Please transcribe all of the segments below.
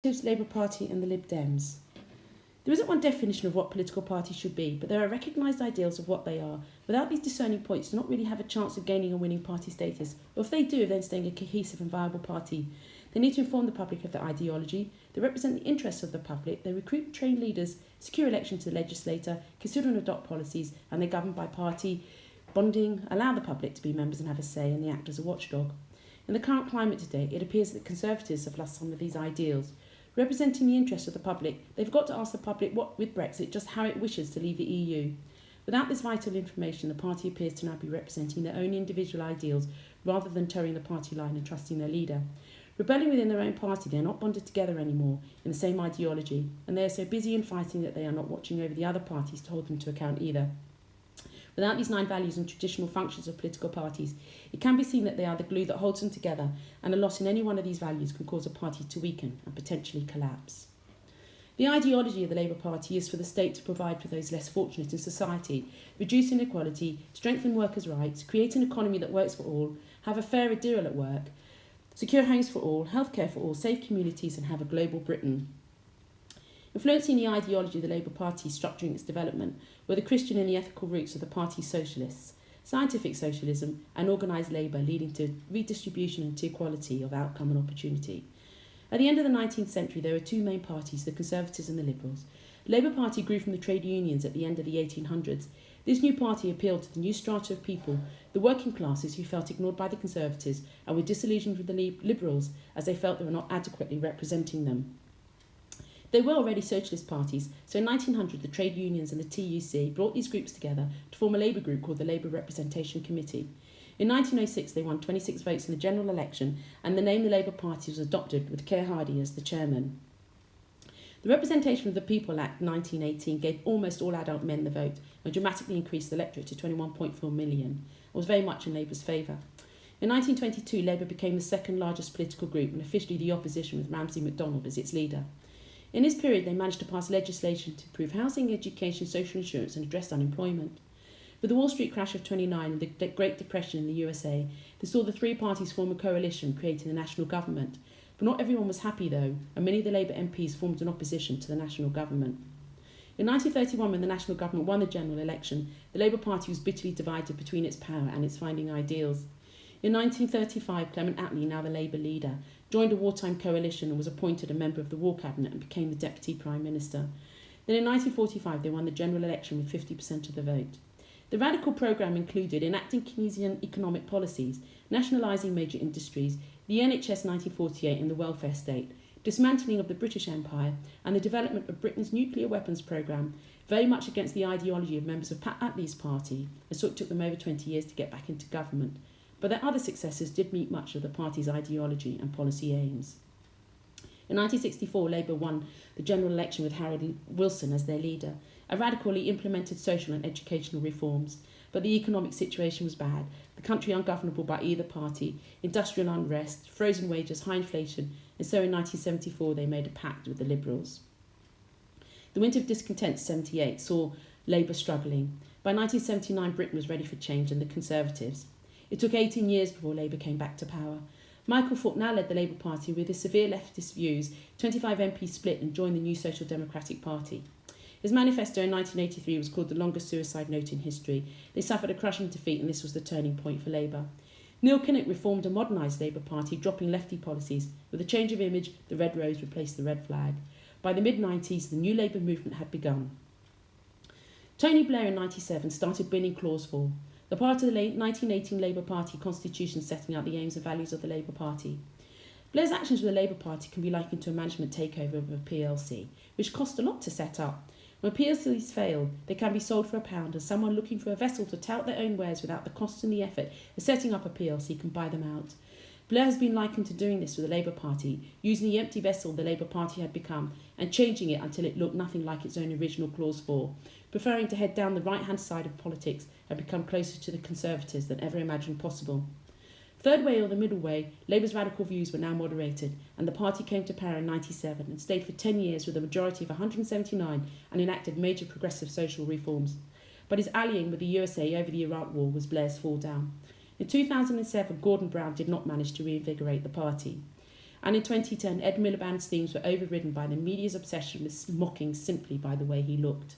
Labour Party and the Lib Dems. There isn't one definition of what political parties should be, but there are recognised ideals of what they are. Without these discerning points, do not really have a chance of gaining and winning party status, or if they do, then staying a cohesive and viable party. They need to inform the public of their ideology, they represent the interests of the public, they recruit and train leaders, secure elections to the legislator, consider and adopt policies, and they govern by party bonding, allow the public to be members and have a say, and they act as a watchdog. In the current climate today, it appears that Conservatives have lost some of these ideals. Representing the interests of the public, they've got to ask the public what, with Brexit, just how it wishes to leave the EU. Without this vital information, the party appears to now be representing their own individual ideals rather than towing the party line and trusting their leader. Rebelling within their own party, they are not bonded together anymore in the same ideology, and they are so busy in fighting that they are not watching over the other parties to hold them to account either. Without these 9 values and traditional functions of political parties, it can be seen that they are the glue that holds them together, and a loss in any one of these values can cause a party to weaken and potentially collapse. The ideology of the Labour Party is for the state to provide for those less fortunate in society, reduce inequality, strengthen workers' rights, create an economy that works for all, have a fairer deal at work, secure homes for all, healthcare for all, safe communities, and have a global Britain. Influencing the ideology of the Labour Party structuring its development were the Christian and the ethical roots of the party's socialists, scientific socialism and organised labour, leading to redistribution and to equality of outcome and opportunity. At the end of the 19th century, there were 2 main parties, the Conservatives and the Liberals. The Labour Party grew from the trade unions at the end of the 1800s. This new party appealed to the new strata of people, the working classes who felt ignored by the Conservatives and were disillusioned with the Liberals as they felt they were not adequately representing them. They were already socialist parties, so in 1900 the trade unions and the TUC brought these groups together to form a Labour group called the Labour Representation Committee. In 1906 they won 26 votes in the general election, and the name the Labour Party was adopted with Keir Hardie as the chairman. The Representation of the People Act 1918 gave almost all adult men the vote and dramatically increased the electorate to 21.4 million and was very much in Labour's favour. In 1922 Labour became the second largest political group and officially the opposition with Ramsay MacDonald as its leader. In this period, they managed to pass legislation to improve housing, education, social insurance and address unemployment. With the Wall Street crash of 1929 and the Great Depression in the USA, they saw the 3 parties form a coalition, creating the national government. But not everyone was happy though, and many of the Labour MPs formed an opposition to the national government. In 1931, when the national government won the general election, the Labour Party was bitterly divided between its power and its founding ideals. In 1935, Clement Attlee, now the Labour leader, joined a wartime coalition and was appointed a member of the War Cabinet and became the Deputy Prime Minister. Then in 1945 they won the general election with 50% of the vote. The radical programme included enacting Keynesian economic policies, nationalising major industries, the NHS 1948 and the welfare state, dismantling of the British Empire and the development of Britain's nuclear weapons programme, very much against the ideology of members of Pat Attlee's party, and so it took them over 20 years to get back into government. But their other successors did meet much of the party's ideology and policy aims. In 1964, Labour won the general election with Harold Wilson as their leader, and radically implemented social and educational reforms. But the economic situation was bad, the country ungovernable by either party, industrial unrest, frozen wages, high inflation, and so in 1974 they made a pact with the Liberals. The winter of discontent 78 saw Labour struggling. By 1979 Britain was ready for change and the Conservatives. It took 18 years before Labour came back to power. Michael Foot now led the Labour Party with his severe leftist views, 25 MPs split and joined the New Social Democratic Party. His manifesto in 1983 was called the longest suicide note in history. They suffered a crushing defeat and this was the turning point for Labour. Neil Kinnock reformed a modernised Labour Party, dropping lefty policies. With a change of image, the red rose replaced the red flag. By the mid-90s, the new Labour movement had begun. Tony Blair in 1997 started winning clause 4. The part of the 1918 Labour Party constitution setting out the aims and values of the Labour Party. Blair's actions with the Labour Party can be likened to a management takeover of a PLC, which cost a lot to set up. When PLCs fail, they can be sold for £1 and someone looking for a vessel to tout their own wares without the cost and the effort of setting up a PLC can buy them out. Blair has been likened to doing this with the Labour Party, using the empty vessel the Labour Party had become and changing it until it looked nothing like its own original clause 4, preferring to head down the right-hand side of politics and become closer to the Conservatives than ever imagined possible. Third way or the middle way, Labour's radical views were now moderated and the party came to power in 1997 and stayed for 10 years with a majority of 179 and enacted major progressive social reforms. But his allying with the USA over the Iraq War was Blair's fall down. In 2007, Gordon Brown did not manage to reinvigorate the party. And in 2010, Ed Miliband's themes were overridden by the media's obsession with mocking simply by the way he looked.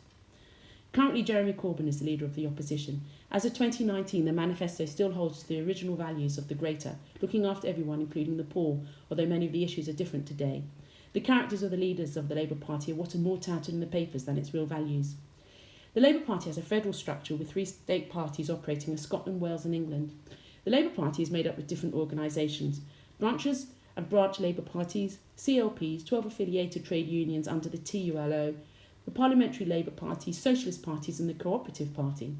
Currently, Jeremy Corbyn is the leader of the opposition. As of 2019, the manifesto still holds to the original values of the greater, looking after everyone, including the poor, although many of the issues are different today. The characters of the leaders of the Labour Party are what are more touted in the papers than its real values. The Labour Party has a federal structure with 3 state parties operating in Scotland, Wales and England. The Labour Party is made up of different organisations, branches and branch Labour parties, CLPs, 12 affiliated trade unions under the TULO, the Parliamentary Labour Party, Socialist parties and the Cooperative Party.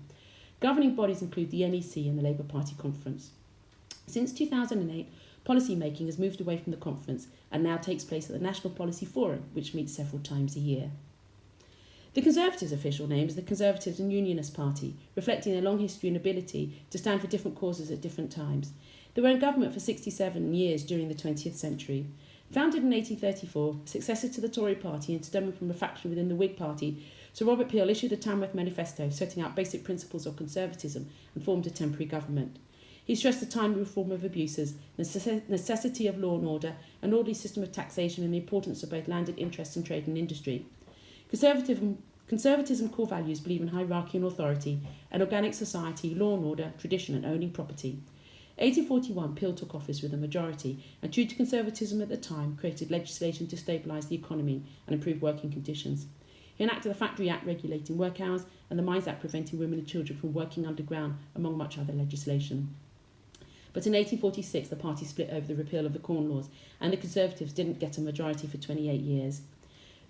Governing bodies include the NEC and the Labour Party Conference. Since 2008, policy making has moved away from the conference and now takes place at the National Policy Forum, which meets several times a year. The Conservatives' official name is the Conservatives and Unionist Party, reflecting their long history and ability to stand for different causes at different times. They were in government for 67 years during the 20th century. Founded in 1834, successor to the Tory party and stemming from a faction within the Whig Party, Sir Robert Peel issued the Tamworth Manifesto, setting out basic principles of conservatism and formed a temporary government. He stressed the timely reform of abuses, the necessity of law and order, an orderly system of taxation and the importance of both landed interests and trade and industry. Conservatism core values believe in hierarchy and authority, an organic society, law and order, tradition and owning property. 1841, Peel took office with a majority and, true to conservatism at the time, created legislation to stabilise the economy and improve working conditions. He enacted the Factory Act regulating work hours and the Mines Act preventing women and children from working underground, among much other legislation. But in 1846, the party split over the repeal of the Corn Laws, and the Conservatives didn't get a majority for 28 years.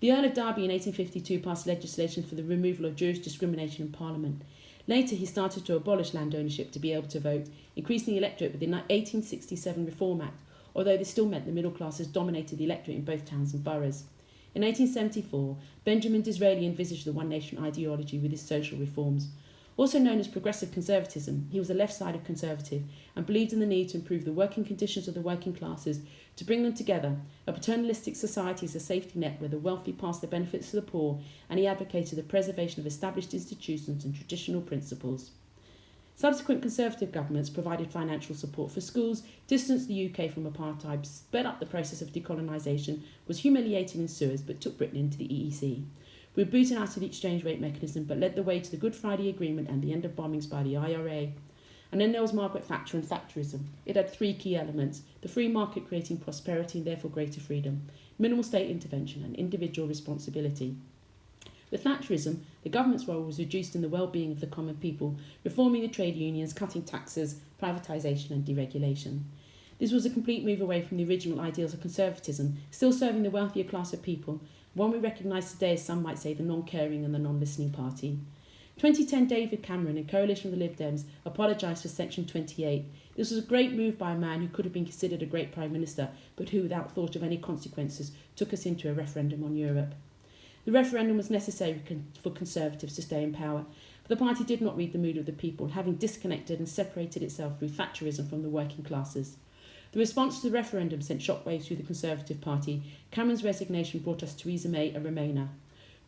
The Earl of Derby in 1852 passed legislation for the removal of Jewish discrimination in Parliament. Later, he started to abolish land ownership to be able to vote, increasing the electorate with the 1867 Reform Act, although this still meant the middle classes dominated the electorate in both towns and boroughs. In 1874, Benjamin Disraeli envisaged the One Nation ideology with his social reforms. Also known as progressive conservatism, he was a left-sided conservative and believed in the need to improve the working conditions of the working classes, to bring them together, a paternalistic society as a safety net where the wealthy pass the benefits to the poor, and he advocated the preservation of established institutions and traditional principles. Subsequent Conservative governments provided financial support for schools, distanced the UK from apartheid, sped up the process of decolonisation, was humiliated in Suez but took Britain into the EEC. We were booted out of the exchange rate mechanism but led the way to the Good Friday Agreement and the end of bombings by the IRA. And then there was Margaret Thatcher and Thatcherism. It had 3 key elements: the free market creating prosperity and therefore greater freedom, minimal state intervention and individual responsibility. With Thatcherism, the government's role was reduced in the well-being of the common people, reforming the trade unions, cutting taxes, privatisation and deregulation. This was a complete move away from the original ideals of conservatism, still serving the wealthier class of people, one we recognise today as some might say the non-caring and the non-listening party. 2010, David Cameron and coalition of the Lib Dems apologised for Section 28. This was a great move by a man who could have been considered a great Prime Minister, but who, without thought of any consequences, took us into a referendum on Europe. The referendum was necessary for Conservatives to stay in power, but the party did not read the mood of the people, having disconnected and separated itself through Thatcherism from the working classes. The response to the referendum sent shockwaves through the Conservative Party. Cameron's resignation brought us Theresa May a Remainer.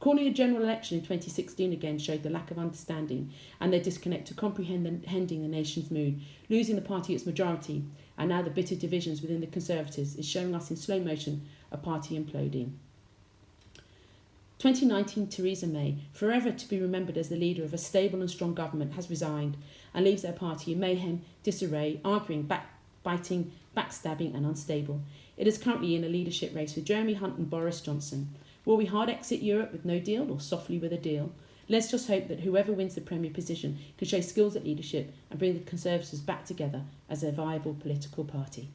Calling a general election in 2016 again showed the lack of understanding and their disconnect to comprehending the nation's mood, losing the party its majority, and now the bitter divisions within the Conservatives is showing us in slow motion a party imploding. 2019, Theresa May, forever to be remembered as the leader of a stable and strong government, has resigned and leaves their party in mayhem, disarray, arguing, backbiting, backstabbing and unstable. It is currently in a leadership race with Jeremy Hunt and Boris Johnson. Will we hard exit Europe with no deal or softly with a deal? Let's just hope that whoever wins the Premier position can show skills at leadership and bring the Conservatives back together as a viable political party.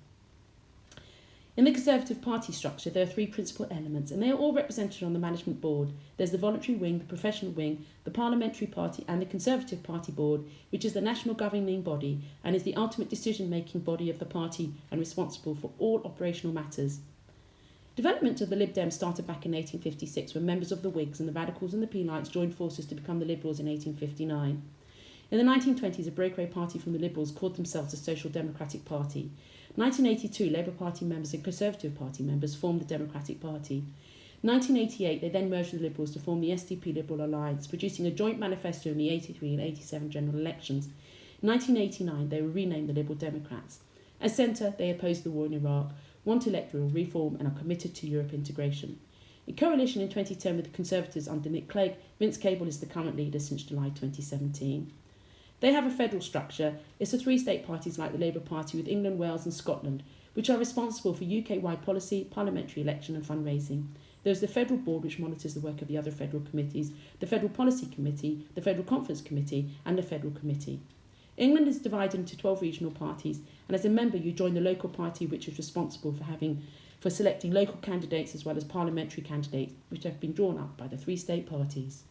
In the Conservative Party structure, there are 3 principal elements, and they are all represented on the management board. There's the voluntary wing, the professional wing, the parliamentary party and the Conservative Party board, which is the national governing body and is the ultimate decision-making body of the party and responsible for all operational matters. Development of the Lib Dems started back in 1856 when members of the Whigs and the Radicals and the Peelites joined forces to become the Liberals in 1859. In the 1920s, a breakaway party from the Liberals called themselves the Social Democratic Party. 1982, Labour Party members and Conservative Party members formed the Democratic Party. 1988, they then merged with the Liberals to form the SDP Liberal Alliance, producing a joint manifesto in the 83 and 87 general elections. In 1989, they were renamed the Liberal Democrats. As centre, they opposed the war in Iraq, want electoral reform and are committed to Europe integration. In coalition in 2010 with the Conservatives under Nick Clegg, Vince Cable is the current leader since July 2017. They have a federal structure. It's the three state parties like the Labour Party with England, Wales and Scotland, which are responsible for UK-wide policy, parliamentary election and fundraising. There's the Federal Board, which monitors the work of the other federal committees, the Federal Policy Committee, the Federal Conference Committee and the Federal Committee. England is divided into 12 regional parties, and as a member you join the local party, which is responsible for selecting local candidates as well as parliamentary candidates, which have been drawn up by the three state parties.